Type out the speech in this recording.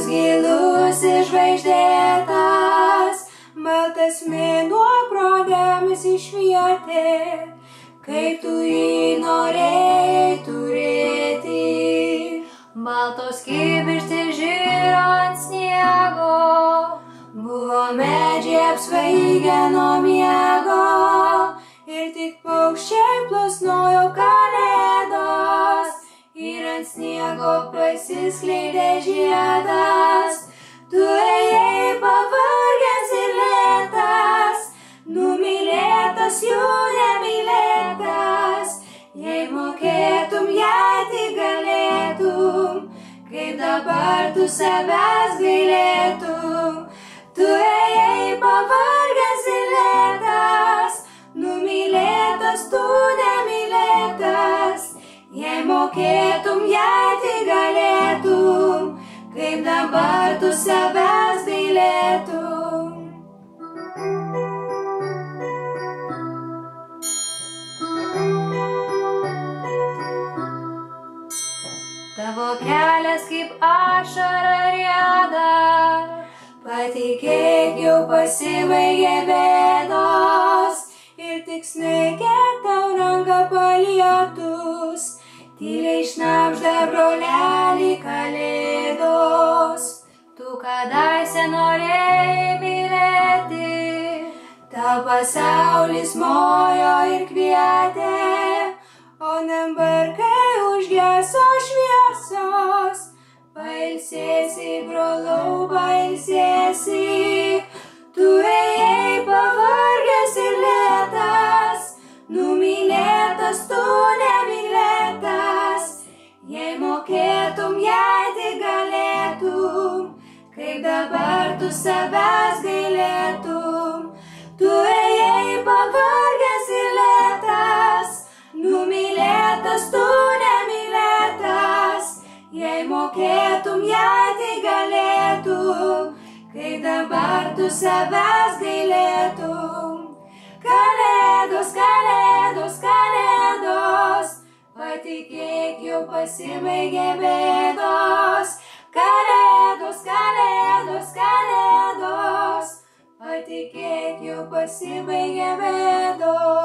dangus gilus ir žvaigždėtas, baltas mėnuo pro debesį švietė, kaip tu jį norėjai turėti. Baltos kibirkštys žiro ant sniego, buvo medžiai apsvaigę nuo miego, ir tik paukščiai plasnojo kalėdos, ir ant sniego pasiskleidė žiedas. Tu ėjai pavargęs ir lėtas, numylėtas jų nemylėtas. Jei mokėtum, jei tik galėtum, kaip dabar tu savęs gailėtum. Tu ėjai pavargęs ir lėtas, numylėtas tu nemylėtas. Jei mokėtum, jei tik galėtum, kaip dabar tu savęs gailėtum. Tavo kelias kaip ašara rieda, patikėk, jau pasibaigė bėdos, ir tik snaigė tau ranką palietus, tyliai šnabžda brolelį kalėdos. Tu kadaise norėjai mylėti, tau pasaulis mojo ir kvietė, o dabar, kai užgeso šviesos, pailsėsi, brolau, pailsėsi. Tu ėjai pavargęs ir lėtas, numylėtas tu nemylėtas. Jei mokėtum, jei tik galėtum, kaip dabar tu savęs gailėtum. Tu ėjai pavargęs ir lėtas, numylėtas tu nemylėtas. Jei mokėtum, jei tik galėtum, kaip dabar tu savęs gailėtum. Kalėdos, kalėdos, kalėdos, patikėk, jau pasibaigė bėdos. Kalėdos, kalėdos, kalėdos, patikėk, jau pasibaigė bėdos.